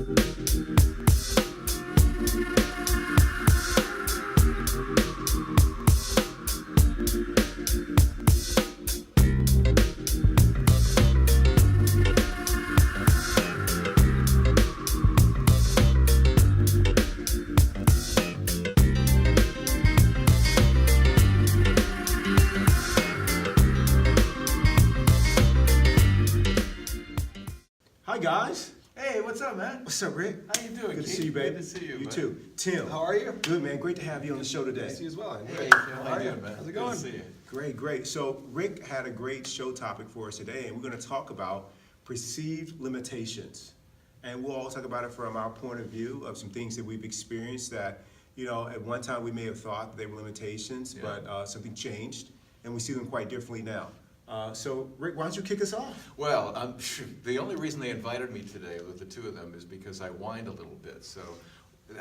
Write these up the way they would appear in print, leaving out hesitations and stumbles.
Hi guys. Hey, what's up, man? What's up, Rick? How you doing? Good to Keith? see you, babe. Good to see you. You man. too. Tim. How are you? Good, man. Great to have you on the show today. Good to see you as well. Hey, Great. how you doing, man? How's it going? Good to see you. Great, great. So Rick had a great show topic for us today, and we're going to talk about perceived limitations. And we'll all talk about it from our point of view of some things that we've experienced that, you know, at one time we may have thought they were limitations, Yeah. but something changed, and we see them quite differently now. So Rick, why don't you kick us off? Well, the only reason they invited me today with the two of them is because I whined a little bit. So,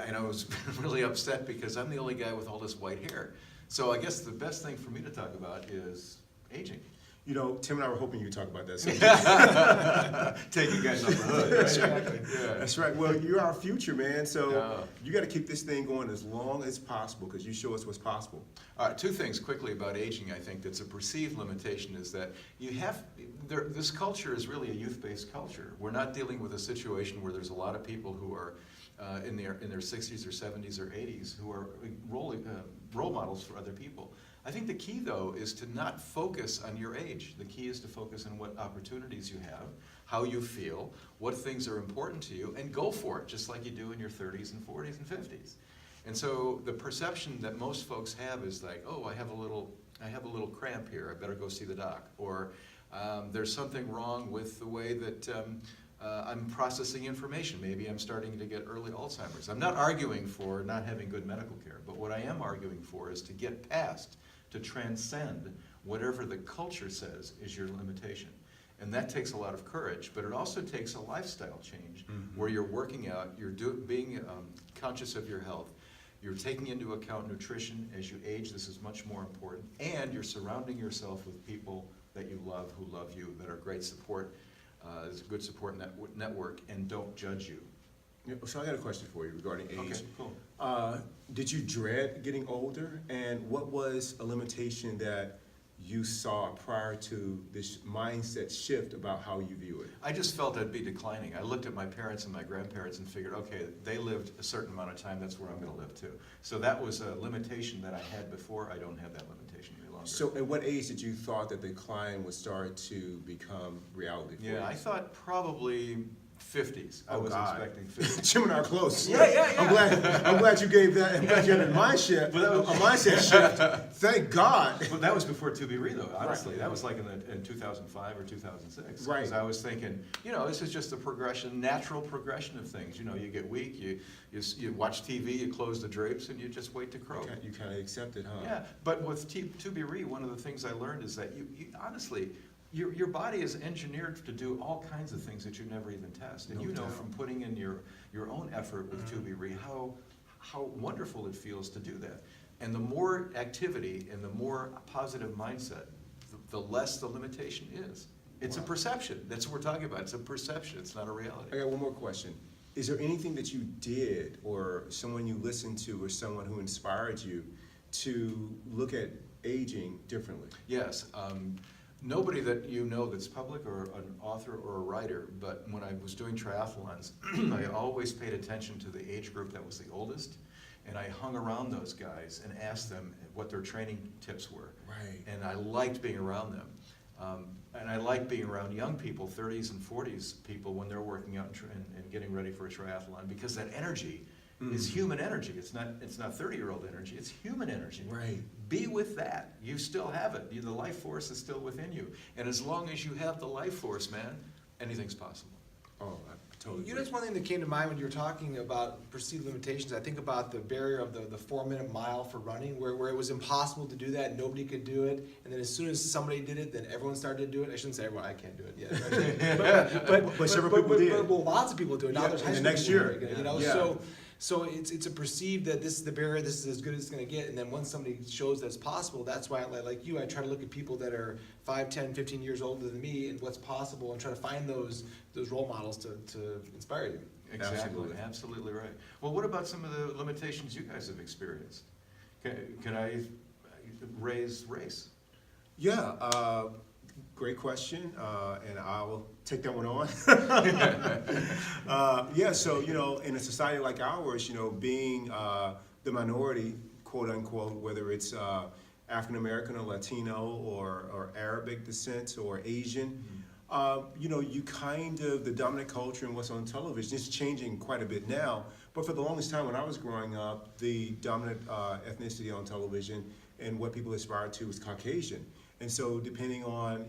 and I was really upset because I'm the only guy with all this white hair. So I guess the best thing for me to talk about is aging. You know, Tim and I were hoping you would talk about that. So Take you guys off the hood. That's right? right. Yeah. That's right. Well, you're our future, man. So Yeah. you got to keep this thing going as long as possible because you show us what's possible. All right, two things quickly about aging. I think that's a perceived limitation is that you have, this culture is really a youth-based culture. We're not dealing with a situation where there's a lot of people who are in their 60s or 70s or 80s who are role models for other people. I think the key, though, is to not focus on your age. The key is to focus on what opportunities you have, how you feel, what things are important to you, and go for it, just like you do in your 30s and 40s and 50s. And so the perception that most folks have is like, oh, I have a little cramp here, I better go see the doc. Or there's something wrong with the way that I'm processing information. Maybe I'm starting to get early Alzheimer's. I'm not arguing for not having good medical care, but what I am arguing for is to get past, to transcend whatever the culture says is your limitation. And that takes a lot of courage, but it also takes a lifestyle change where you're working out, you're being conscious of your health, you're taking into account nutrition as you age. This is much more important. And you're surrounding yourself with people that you love, who love you, that are great support, is a good support network, and don't judge you. Yeah, so I got a question for you regarding age. Okay, cool. Did you dread getting older? And what was a limitation that you saw prior to this mindset shift about how you view it? I just felt I'd be declining. I looked at my parents and my grandparents and figured, okay, they lived a certain amount of time, that's where I'm going to live too. So that was a limitation that I had before. I don't have that limitation any longer. So at what age did you thought that decline would start to become reality for you? Yeah, I thought probably 50s. I Oh, was God. expecting 50s. Jim and I are close. Yeah. I'm glad you gave that. I'm glad you had a mindset shift. Thank God. Well, that was before ToBeRe, though, honestly. Right. That was like in 2005 or 2006. Right. Because I was thinking, you know, this is just a progression, natural progression of things. You know, you get weak, you watch TV, you close the drapes, and you just wait to croak. You kind of accept it, huh? Yeah, but with ToBeRe, one of the things I learned is that you honestly, your body is engineered to do all kinds of things that you never even test. And No you know doubt. from putting in your own effort with ToBeRe how wonderful it feels to do that. And the more activity and the more positive mindset, the less the limitation is. It's a perception. That's what we're talking about. It's a perception. It's not a reality. I got one more question. Is there anything that you did or someone you listened to or someone who inspired you to look at aging differently? Yes. Nobody that you know that's public or an author or a writer, but when I was doing triathlons, I always paid attention to the age group that was the oldest, and I hung around those guys and asked them what their training tips were. Right. And I liked being around them. And I like being around young people, 30s and 40s people, when they're working out and getting ready for a triathlon, because that energy is human energy. It's not 30-year-old energy. It's human energy. Right. Be with that. You still have it. The life force is still within you. And as long as you have the life force, man, anything's possible. Oh, I totally You know, agree. just one thing that came to mind when you were talking about perceived limitations. I think about the barrier of the 4-minute mile for running, where it was impossible to do that. Nobody could do it. And then as soon as somebody did it, then everyone started to do it. I shouldn't say everyone. I can't do it yet. But several people did. Well, lots of people do it. Now Yeah, there's in high the school next people year. doing it, you know, Yeah. So it's a perceived that this is the barrier, this is as good as it's going to get, and then once somebody shows that it's possible, that's why, like you, I try to look at people that are 5, 10, 15 years older than me and what's possible and try to find those role models to inspire you. Exactly, Absolutely. absolutely right. Well, what about some of the limitations you guys have experienced? Can I raise race? Yeah, great question, and I'll take that one on. Yeah, so in a society like ours, being the minority, quote unquote, whether it's African American or Latino or Arabic descent or Asian, you kind of the dominant culture and what's on television is changing quite a bit now. But for the longest time when I was growing up, the dominant ethnicity on television and what people aspired to was Caucasian. And so depending on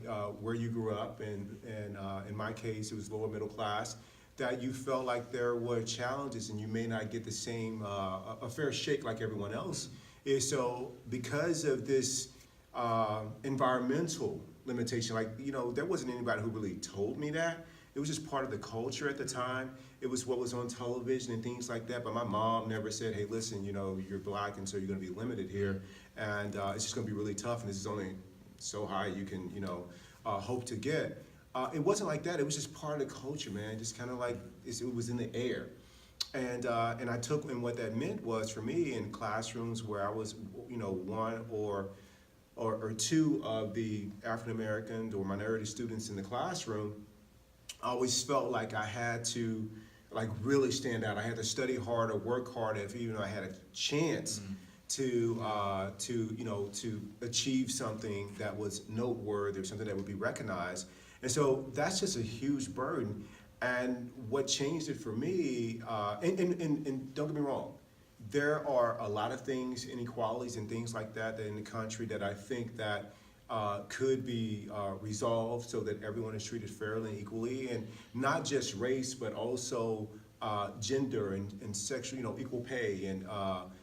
where you grew up, and in my case, it was lower middle class, that you felt like there were challenges and you may not get the same, a fair shake like everyone else. And so because of this environmental limitation, there wasn't anybody who really told me that. It was just part of the culture at the time. It was what was on television and things like that. But my mom never said, hey, listen, you're black and so you're gonna be limited here. And it's just gonna be really tough and this is only so high you can, hope to get. It wasn't like that. It was just part of the culture, man. Just kind of like it was in the air. And I took, and what that meant was for me in classrooms where I was, one or two of the African American or minority students in the classroom, I always felt like I had to really stand out. I had to study harder, work harder, if even though I had a chance to achieve something that was noteworthy or something that would be recognized. And so that's just a huge burden. And what changed it for me, and don't get me wrong, there are a lot of things, inequalities and things like that in the country that I think that could be resolved so that everyone is treated fairly and equally, and not just race, but also gender and sexual, equal pay and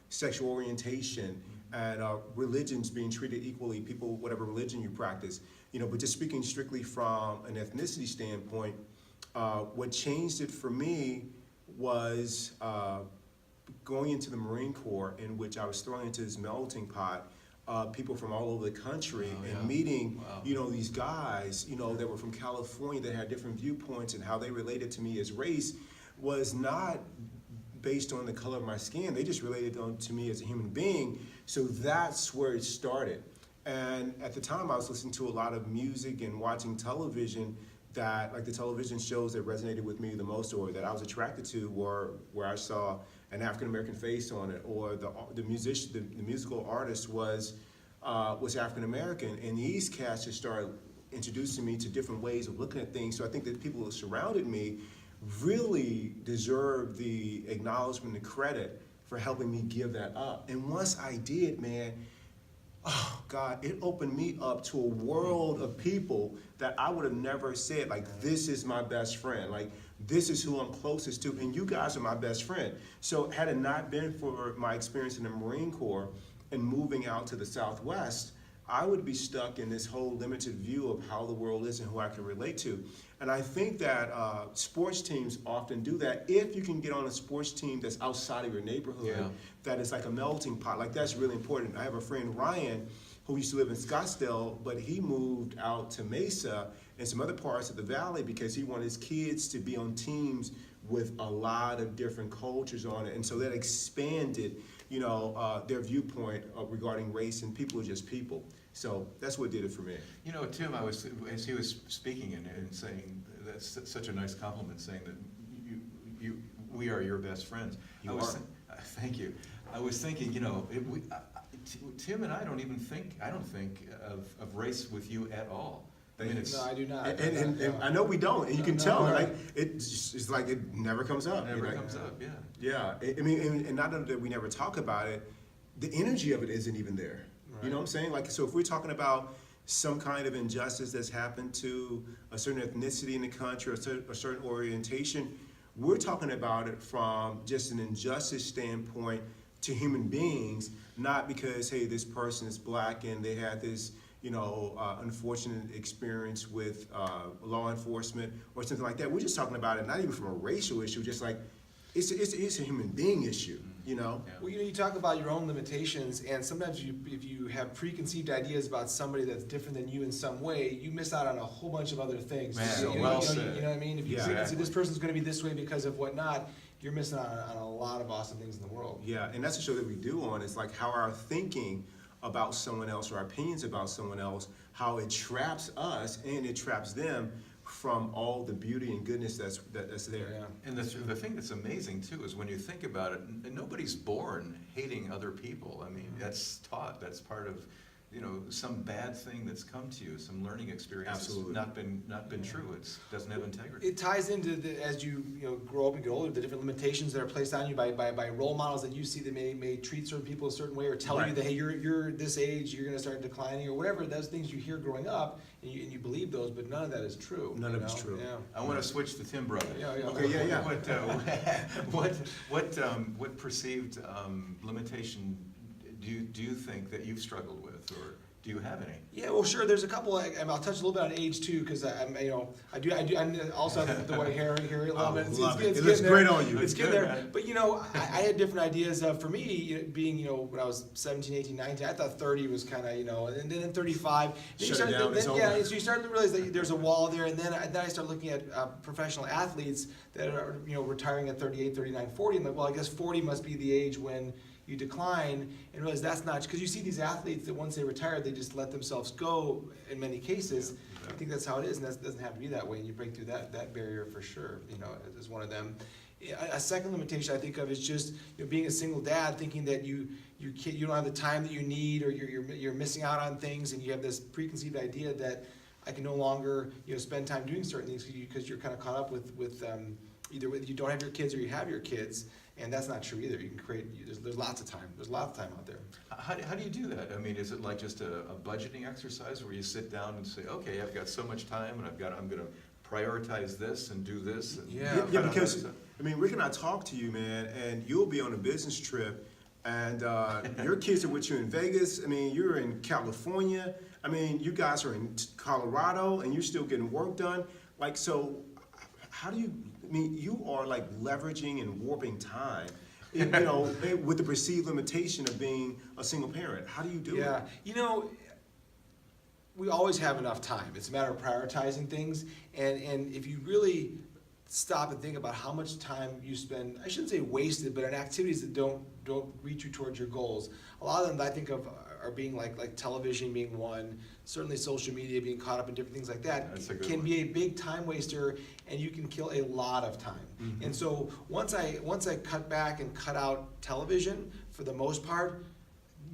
sexual orientation and religions being treated equally, people, whatever religion you practice, but just speaking strictly from an ethnicity standpoint, what changed it for me was going into the Marine Corps, in which I was thrown into this melting pot, people from all over the country, and meeting, these guys, that were from California that had different viewpoints, and how they related to me as race was not based on the color of my skin. They just related to me as a human being. So that's where it started. And at the time I was listening to a lot of music and watching television that, like the television shows that resonated with me the most or that I was attracted to were where I saw an African American face on it, or the musical artist was African American, and these cats just started introducing me to different ways of looking at things. So I think that people who surrounded me really deserve the acknowledgement and credit for helping me give that up. And once I did, man, oh God, it opened me up to a world of people that I would have never said, this is my best friend, this is who I'm closest to, and you guys are my best friend. So had it not been for my experience in the Marine Corps and moving out to the Southwest, I would be stuck in this whole limited view of how the world is and who I can relate to. And I think that sports teams often do that. If you can get on a sports team that's outside of your neighborhood, that is like a melting pot, that's really important. I have a friend, Ryan, who used to live in Scottsdale, but he moved out to Mesa and some other parts of the valley because he wanted his kids to be on teams with a lot of different cultures on it. And so that expanded, their viewpoint regarding race, and people are just people. So that's what did it for me. Tim, as he was speaking and saying, that's such a nice compliment, saying that we are your best friends. Thank you. I was thinking, Tim and I don't think of race with you at all. No, I do not. And I know we don't, and you can tell, it's like it never comes up. Never comes up, yeah. Yeah, and not that we never talk about it, the energy of it isn't even there. Right. You know what I'm saying? So if we're talking about some kind of injustice that's happened to a certain ethnicity in the country or a certain orientation, we're talking about it from just an injustice standpoint to human beings, not because, hey, this person is black and they had this unfortunate experience with law enforcement or something like that. We're just talking about it not even from a racial issue, just like it's a human being issue, you know? Yeah. Well, you talk about your own limitations, and sometimes if you have preconceived ideas about somebody that's different than you in some way, you miss out on a whole bunch of other things. Man, well said. You know what I mean? If you Yeah. see Exactly. this person's going to be this way because of whatnot, you're missing out on a lot of awesome things in the world. Yeah, and that's the show that we do on. It's like how our thinking about someone else or our opinions about someone else, how it traps us and it traps them from all the beauty and goodness that's there. Yeah. And the thing that's amazing too is when you think about it, nobody's born hating other people. I mean, that's taught. That's part of, some bad thing that's come to you, some learning experience. Absolutely. That's not been true. It doesn't have integrity. It ties into as you grow up and get older, the different limitations that are placed on you by role models that you see that may treat certain people a certain way or tell Right. you that, hey, you're this age, you're going to start declining or whatever. Those things you hear growing up and you believe those, but none of that is true. None of it's true. Yeah. I want to switch to Tim, brother. Yeah. Okay, yeah. What perceived limitation do you think that you've struggled with, or do you have any? Yeah, well, sure. There's a couple. I'll touch a little bit on age too, because I do. I also have the white hair here a little bit. I love it. It getting looks there. great on you. It's It's getting good, there. man. But I had different ideas. For me, being when I was 17, 18, 19, I thought 30 was kind of and then 35. Then Shut it down, it's over. Yeah, so you start to realize that there's a wall there, and then I start looking at professional athletes that are retiring at 38, 39, 40. And like, well, I guess 40 must be the age when you decline, and realize that's not, because you see these athletes that once they retire, they just let themselves go in many cases. Yeah. I think that's how it is, and that doesn't have to be that way, and you break through that barrier for sure, as one of them. A second limitation I think of is just being a single dad, thinking that you don't have the time that you need, or you're missing out on things, and you have this preconceived idea that I can no longer spend time doing certain things because you're kind of caught up with either you don't have your kids or you have your kids. And that's not true either. You can create. There's lots of time. There's lots of time out there. How do you do that? I mean, is it like just a budgeting exercise where you sit down and say, okay, I've got so much time, and I'm going to prioritize this and do this? And Yeah. Yeah, because Rick and I talked to you, man, and you'll be on a business trip, and your kids are with you in Vegas. I mean, you're in California. I mean, you guys are in Colorado, and you're still getting work done. Like, so, how do you? I mean, you are like leveraging and warping time, with the perceived limitation of being a single parent. How do you do it? Yeah, we always have enough time. It's a matter of prioritizing things, and if you really stop and think about how much time you spend, I shouldn't say wasted, but on activities that don't reach you towards your goals. A lot of them I think of are being like television being one, certainly social media, being caught up in different things like that, That's a good can one. be a big time waster, and you can kill a lot of time. Mhm. And so once I cut back and cut out television, for the most part,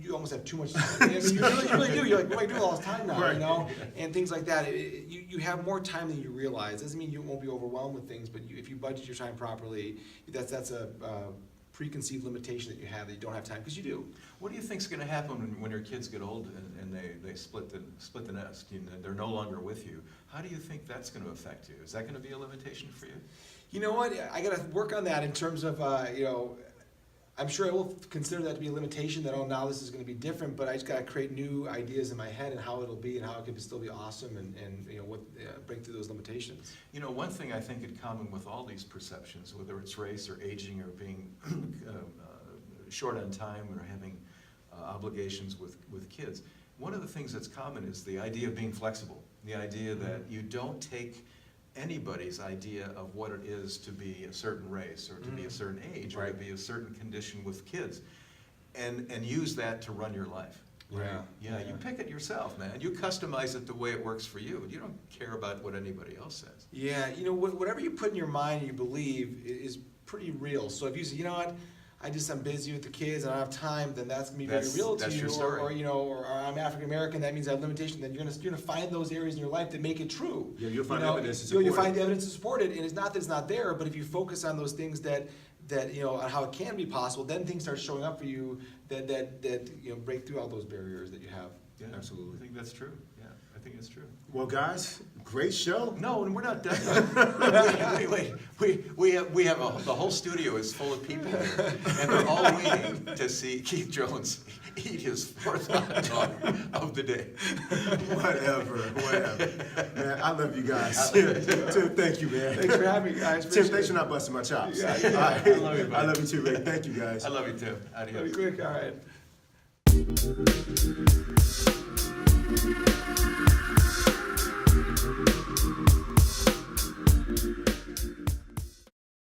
you almost have too much time. I mean, you really do. You're like, what am I doing all this time now? Right. And things like that. You have more time than you realize. Doesn't mean you won't be overwhelmed with things, but if you budget your time properly, that's a preconceived limitation that you have, that you don't have time, because you do. What do you think's going to happen when your kids get old and they split the nest? They're no longer with you. How do you think that's going to affect you? Is that going to be a limitation for you? You know what? I got to work on that in terms of I'm sure I will consider that to be a limitation, that now this is going to be different, but I just got to create new ideas in my head and how it'll be and how it can still be awesome and break through those limitations. One thing I think in common with all these perceptions, whether it's race or aging or being short on time or having obligations with kids, one of the things that's common is the idea of being flexible, the idea that you don't take anybody's idea of what it is to be a certain race or to be a certain age or to be a certain condition with kids and use that to run your life. Right? Yeah, you pick it yourself, man. You customize it the way it works for you. You don't care about what anybody else says. Yeah, whatever you put in your mind and you believe is pretty real. So if you say, what, I'm busy with the kids and I don't have time, then that's gonna be very real to That's you. your story. Or I'm African American, that means I have limitation. Then you're gonna find those areas in your life that make it true. Yeah, you'll find evidence to support You'll find it. the evidence to support it, and it's not that it's not there, but if you focus on those things that on how it can be possible, then things start showing up for you that break through all those barriers that you have. Yeah, Absolutely. I think that's true. Yeah, I think it's true. Well, guys, Great show. No, and we're not done yet. We have the whole studio is full of people here, and they're all waiting to see Keith Jones eat his 4th hot dog of the day. Whatever. Man, I love you guys. Tim, thank you, man. Thanks for having me, guys. Tim, thanks for not busting my chops. Yeah. All right. I love you, buddy. I love you too, Rick. Thank you, guys. I love you, Tim. Adios. Quick, all right.